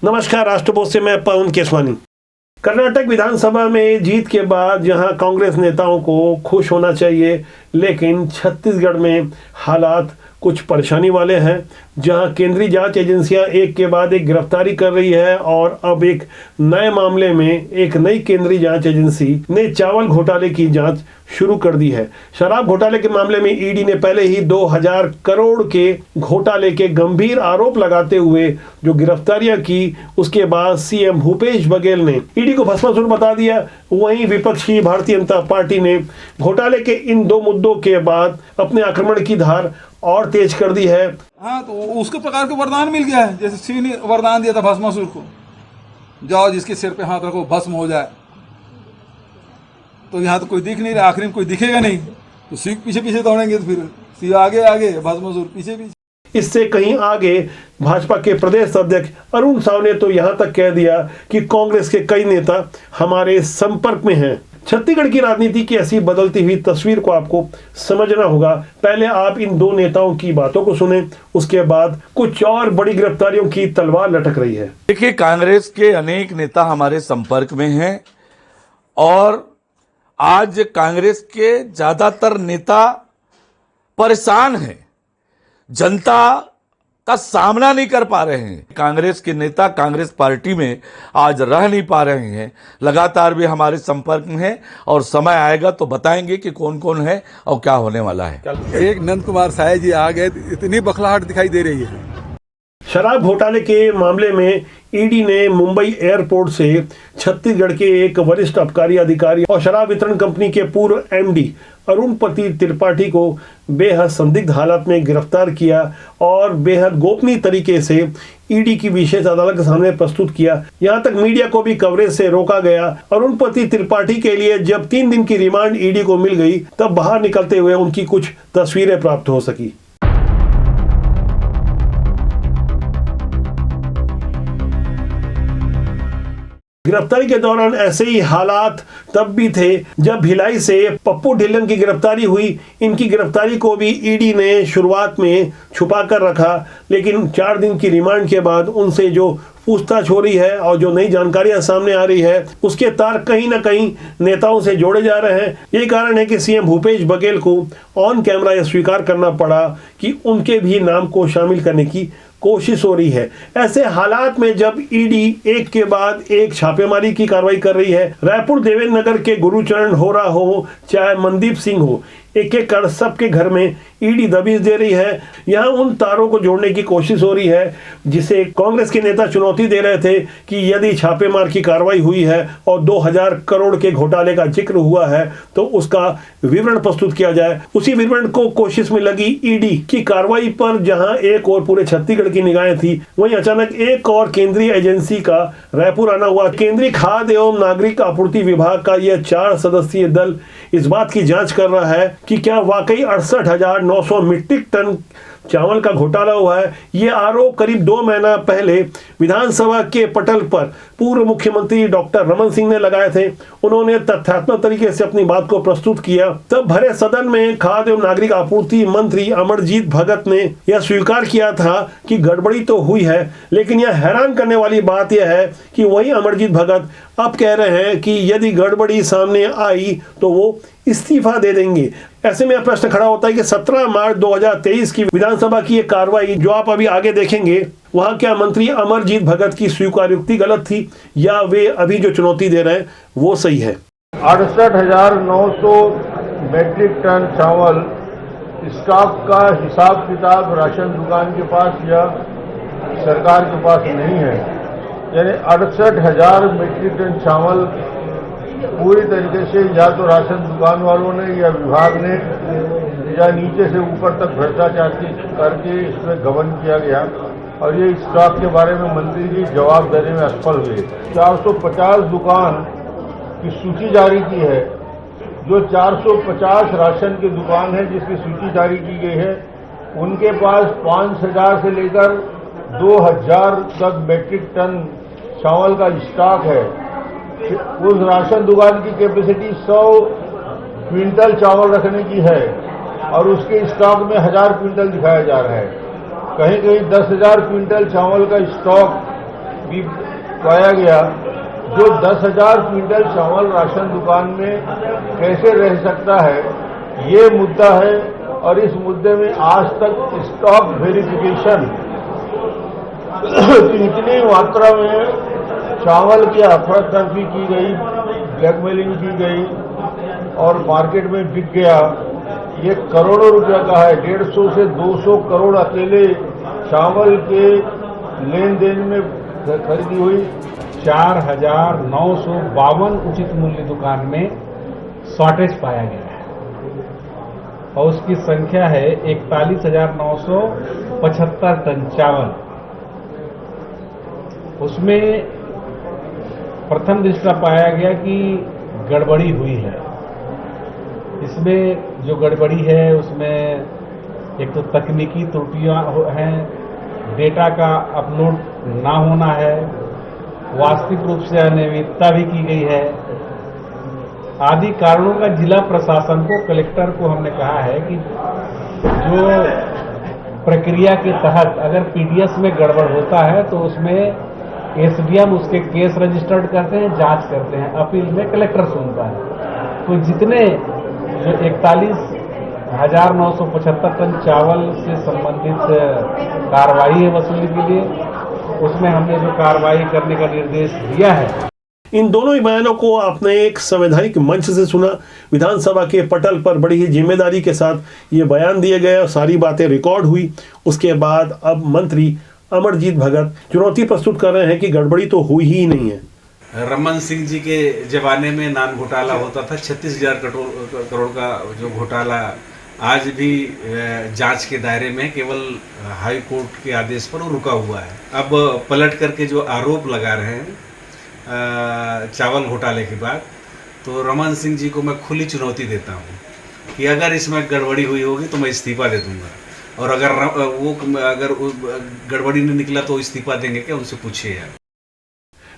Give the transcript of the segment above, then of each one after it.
नमस्कार, राष्ट्रपोस्ट से मैं पवन केसवानी। कर्नाटक विधानसभा में जीत के बाद जहां कांग्रेस नेताओं को खुश होना चाहिए, लेकिन छत्तीसगढ़ में हालात कुछ परेशानी वाले हैं, जहां केंद्रीय जांच एजेंसियां एक के बाद एक गिरफ्तारी कर रही है और अब एक नए मामले में एक नई केंद्रीय जांच एजेंसी ने चावल घोटाले की जांच शुरू कर दी है। शराब घोटाले के मामले में ईडी ने पहले ही 2000 करोड़ के घोटाले के गंभीर आरोप लगाते हुए जो गिरफ्तारियां की, उसके बाद सीएम भूपेश बघेल ने ईडी को भस्मासुर बता दिया। वहीं विपक्षी भारतीय जनता पार्टी ने घोटाले के इन दो मुद्दों के बाद अपने आक्रमण की धार और तेज कर दी है। हाँ, तो उसके प्रकार का वरदान मिल गया है, जैसे शिव ने वरदान दिया था भस्मासुर को, जाओ जिसके सिर पे हाथ रखो भस्म हो जाए। तो यहाँ तो कोई दिख नहीं रहा, आखिर में कोई दिखेगा नहीं, तो शिव पीछे पीछे दौड़ेंगे, तो फिर शिव आगे आगे भस्मासुर पीछे पीछे। इससे कहीं आगे भाजपा के प्रदेश अध्यक्ष अरुण साव ने तो यहां तक कह दिया कि कांग्रेस के कई नेता हमारे संपर्क में हैं। छत्तीसगढ़ की राजनीति की ऐसी बदलती हुई तस्वीर को आपको समझना होगा। पहले आप इन दो नेताओं की बातों को सुने, उसके बाद कुछ और बड़ी गिरफ्तारियों की तलवार लटक रही है। देखिए, कांग्रेस के अनेक नेता हमारे संपर्क में हैं और आज कांग्रेस के ज्यादातर नेता परेशान हैं, जनता का सामना नहीं कर पा रहे हैं। कांग्रेस के नेता कांग्रेस पार्टी में आज रह नहीं पा रहे हैं, लगातार भी हमारे संपर्क में हैं और समय आएगा तो बताएंगे कि कौन कौन है और क्या होने वाला है। एक नंद कुमार साय जी आ गए, इतनी बखलाहट दिखाई दे रही है। शराब घोटाले के मामले में ईडी ने मुंबई एयरपोर्ट से छत्तीसगढ़ के एक वरिष्ठ आबकारी अधिकारी और शराब वितरण कंपनी के पूर्व एमडी अरुणपति त्रिपाठी को बेहद संदिग्ध हालत में गिरफ्तार किया और बेहद गोपनीय तरीके से ईडी की विशेष अदालत के सामने प्रस्तुत किया। यहां तक मीडिया को भी कवरेज से रोका गया। अरुणपति त्रिपाठी के लिए जब 3 दिन की रिमांड ईडी को मिल गई, तब बाहर निकलते हुए उनकी कुछ तस्वीरें प्राप्त हो सकी। गिरफ्तारी के दौरान ऐसे ही हालात तब भी थे जब भिलाई से पप्पू ढिल्लन की गिरफ्तारी हुई। इनकी गिरफ्तारी को भी ईडी ने शुरुआत में छुपा कर रखा, लेकिन 4 दिन की रिमांड के बाद उनसे जो पूछताछ हो रही है और जो नई जानकारियां सामने आ रही है, उसके तार कहीं ना कहीं नेताओं से जोड़े जा रहे हैं। यही कारण है कि सीएम भूपेश बघेल को ऑन कैमरा यह स्वीकार करना पड़ा कि उनके भी नाम को शामिल करने की कोशिश हो रही है। ऐसे हालात में जब ईडी एक के बाद एक छापेमारी की कार्रवाई कर रही है, रायपुर देवेंद्र नगर के गुरुचरण होरा हो चाहे मनदीप सिंह हो, एक एक कर सबके घर में ईडी दबिश दे रही है। यहाँ उन तारों को जोड़ने की कोशिश हो रही है जिसे कांग्रेस के नेता चुनौती दे रहे थे कि यदि छापेमार की कार्रवाई हुई है और 2000 करोड़ के घोटाले का जिक्र हुआ है तो उसका विवरण प्रस्तुत किया जाए। उसी विवरण को कोशिश में लगी ईडी की कार्रवाई पर जहां एक और पूरे छत्तीसगढ़ की निगाहें थी, वहीं अचानक एक और केंद्रीय एजेंसी का रायपुर आना हुआ। केंद्रीय खाद्य एवं नागरिक आपूर्ति विभाग का यह 4 सदस्यीय दल इस बात की जांच कर रहा है कि क्या वाकई 68,900 मीट्रिक टन चावल का घोटाला हुआ है। ये आरोप करीब 2 महीना पहले विधानसभा के पटल पर पूर्व मुख्यमंत्री डॉक्टर रमन सिंह ने लगाए थे। उन्होंने तथ्यात्मक तरीके से अपनी बात को प्रस्तुत किया। तब भरे सदन में खाद्य एवं नागरिक आपूर्ति मंत्री अमरजीत भगत ने यह स्वीकार किया था कि गड़बड़ी तो हुई है, लेकिन यह हैरान करने वाली बात यह है कि वही अमरजीत भगत अब कह रहे हैं कि यदि गड़बड़ी सामने आई तो वो इस्तीफा दे देंगे। ऐसे में यह प्रश्न खड़ा होता है कि 17 मार्च 2023 की विधानसभा की एक कार्रवाई जो आप अभी आगे देखेंगे, वहां क्या मंत्री अमरजीत भगत की स्वीकारोक्ति गलत थी या वे अभी जो चुनौती दे रहे हैं वो सही है? 68,900 मीट्रिक टन चावल स्टॉक का हिसाब किताब राशन दुकान के पास या सरकार के पास नहीं है। यानी 68,000 मीट्रिक टन चावल पूरी तरीके से या तो राशन दुकान वालों ने या विभाग ने या नीचे से ऊपर तक भ्रष्टाचार करके इसमें गबन किया गया और ये स्टॉक के बारे में मंत्री जी जवाब देने में असफल हुए। 450 दुकान की सूची जारी की है। जो 450 राशन की दुकान है जिसकी सूची जारी की गई है, उनके पास 5,000 से लेकर 2,000 तक मीट्रिक टन चावल का स्टॉक है। उस राशन दुकान की कैपेसिटी 100 क्विंटल चावल रखने की है और उसके स्टॉक में 1000 क्विंटल दिखाया जा रहा है। कहीं कहीं 10,000 क्विंटल चावल का स्टॉक भी पाया गया। जो 10,000 क्विंटल चावल राशन दुकान में कैसे रह सकता है, ये मुद्दा है। और इस मुद्दे में आज तक स्टॉक वेरिफिकेशन इतनी मात्रा में चावल की अफरा तफरी की गई, ब्लैकमेलिंग की गई और मार्केट में बिक गया। ये करोड़ों रुपया का है। 150 से 200 करोड़ अकेले चावल के लेन देन में खरीदी हुई। 4,952 उचित मूल्य दुकान में शॉर्टेज पाया गया है और उसकी संख्या है 41,975 टन चावल। उसमें प्रथम दृष्टया पाया गया कि गड़बड़ी हुई है। इसमें जो गड़बड़ी है उसमें एक तो तकनीकी त्रुटियां हैं, डेटा का अपलोड ना होना है, वास्तविक रूप से अनियमितता भी की गई है। आदि कारणों का जिला प्रशासन को, कलेक्टर को हमने कहा है कि जो प्रक्रिया के तहत अगर पीडीएस में गड़बड़ होता है तो उसमें एसडीएम उसके केस रजिस्टर्ड करते हैं, जांच करते हैं, अपील में कलेक्टर सुनता है। तो जितने जो 41,975 टन चावल से संबंधित कार्रवाई है वसूली के लिए, उसमें हमने जो कार्रवाई करने का निर्देश दिया है। इन दोनों ही बयानों को आपने एक संवैधानिक मंच से सुना। विधानसभा के पटल पर बड़ी ही जिम्मेदारी के साथ ये बयान दिए गए और सारी बातें रिकॉर्ड हुई। उसके बाद अब मंत्री अमरजीत भगत चुनौती प्रस्तुत कर रहे हैं कि गड़बड़ी तो हुई ही नहीं है। रमन सिंह जी के जमाने में नान घोटाला होता था, 36,000 करोड़ का जो घोटाला आज भी जांच के दायरे में, केवल हाई कोर्ट के आदेश पर वो रुका हुआ है। अब पलट करके जो आरोप लगा रहे हैं चावल घोटाले के बाद, तो रमन सिंह जी को मैं खुली चुनौती देता हूं कि अगर इसमें गड़बड़ी हुई होगी तो मैं इस्तीफा दे दूंगा, और अगर गड़बड़ी नहीं निकला तो इस्तीफा देंगे क्या, उनसे पूछिए आप।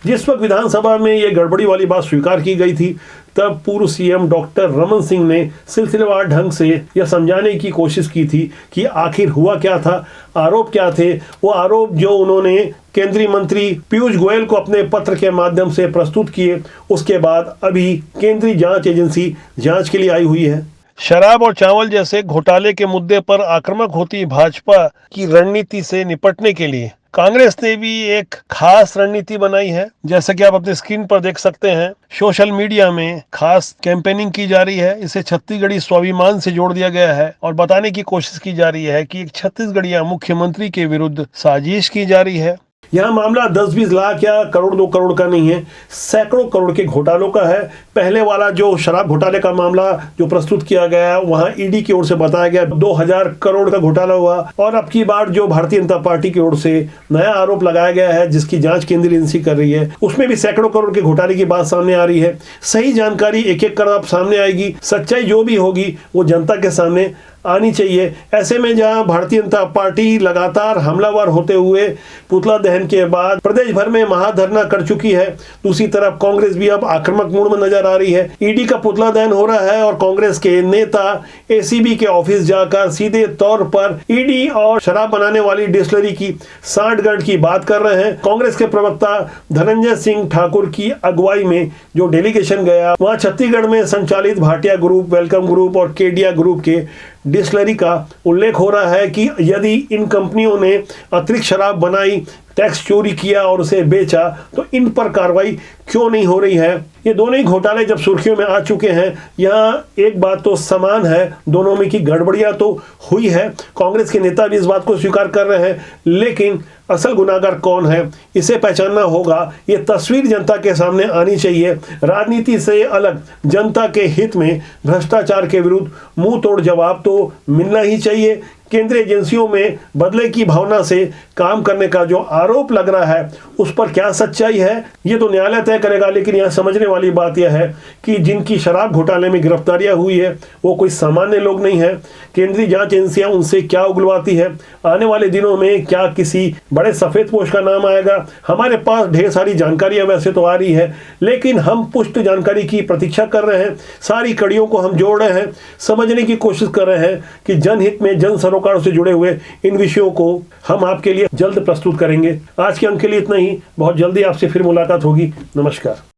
जिस वक्त विधानसभा में ये गड़बड़ी वाली बात स्वीकार की गई थी, तब पूर्व सीएम डॉक्टर रमन सिंह ने सिलसिलेवार ढंग से यह समझाने की कोशिश की थी कि आखिर हुआ क्या था, आरोप क्या थे। वो आरोप जो उन्होंने केंद्रीय मंत्री पीयूष गोयल को अपने पत्र के माध्यम से प्रस्तुत किए, उसके बाद अभी केंद्रीय जांच एजेंसी जांच के लिए आई हुई है। शराब और चावल जैसे घोटाले के मुद्दे पर आक्रामक होती भाजपा की रणनीति से निपटने के लिए कांग्रेस ने भी एक खास रणनीति बनाई है। जैसा कि आप अपने स्क्रीन पर देख सकते हैं, सोशल मीडिया में खास कैंपेनिंग की जा रही है। इसे छत्तीसगढ़ी स्वाभिमान से जोड़ दिया गया है और बताने की कोशिश की जा रही है कि एक छत्तीसगढ़िया मुख्यमंत्री के विरुद्ध साजिश की जा रही है। यहाँ मामला 10-20 लाख या करोड़ 2 करोड़ का नहीं है, सैकड़ों करोड़ के घोटालों का है। पहले वाला जो शराब घोटाले का मामला जो प्रस्तुत किया गया, वहाँ ईडी की ओर से बताया गया 2,000 करोड़ का घोटाला हुआ। और अब की बार जो भारतीय जनता पार्टी की ओर से नया आरोप लगाया गया है, जिसकी जांच केंद्रीय एजेंसी कर रही है, उसमें भी सैकड़ों करोड़ के घोटाले की बात सामने आ रही है। सही जानकारी एक एक कर अब सामने आएगी। सच्चाई जो भी होगी वो जनता के सामने आनी चाहिए। ऐसे में जहां भारतीय जनता पार्टी लगातार हमलावर होते हुए पुतला दहन के बाद प्रदेश भर में महाधरना कर चुकी है, दूसरी तरफ कांग्रेस भी अब आक्रामक मूड में नजर आ रही है। ईडी का पुतला दहन हो रहा है और कांग्रेस के नेता एसीबी के ऑफिस जाकर सीधे तौर पर ईडी और शराब बनाने वाली डिस्टिलरी की सांठगांठ की बात कर रहे हैं। कांग्रेस के प्रवक्ता धनंजय सिंह ठाकुर की अगुवाई में जो डेलीगेशन गया, वहां छत्तीसगढ़ में संचालित भाटिया ग्रुप, वेलकम ग्रुप और केडिया ग्रुप के डिस्टिलरी का उल्लेख हो रहा है कि यदि इन कंपनियों ने अतिरिक्त शराब बनाई, टैक्स चोरी किया और उसे बेचा, तो इन पर कार्रवाई क्यों नहीं हो रही है। ये दोनों ही घोटाले जब सुर्खियों में आ चुके हैं, यहाँ एक बात तो समान है दोनों में कि गड़बड़ियां तो हुई है। कांग्रेस के नेता भी इस बात को स्वीकार कर रहे हैं, लेकिन असल गुनाहगार कौन है इसे पहचानना होगा। ये तस्वीर जनता के सामने आनी चाहिए। राजनीति से अलग जनता के हित में भ्रष्टाचार के विरुद्ध मुंह तोड़ जवाब तो मिलना ही चाहिए। केंद्रीय एजेंसियों में बदले की भावना से काम करने का जो आरोप लग रहा है, उस पर क्या सच्चाई है ये तो न्यायालय तय करेगा। लेकिन यहाँ समझने वाली बात यह है कि जिनकी शराब घोटाले में गिरफ्तारियां हुई है वो कोई सामान्य लोग नहीं है। केंद्रीय जांच एजेंसियां उनसे क्या उगलवाती है, आने वाले दिनों में क्या किसी बड़े सफेद पोश का नाम आएगा। हमारे पास ढेर सारी जानकारियां वैसे तो आ रही है, लेकिन हम पुष्ट जानकारी की प्रतीक्षा कर रहे हैं। सारी कड़ियों को हम जोड़ रहे हैं, समझने की कोशिश कर रहे हैं कि जनहित में, जन राशनों कार्ड से जुड़े हुए इन विषयों को हम आपके लिए जल्द प्रस्तुत करेंगे। आज के अंक के लिए इतना ही। बहुत जल्दी आपसे फिर मुलाकात होगी। नमस्कार।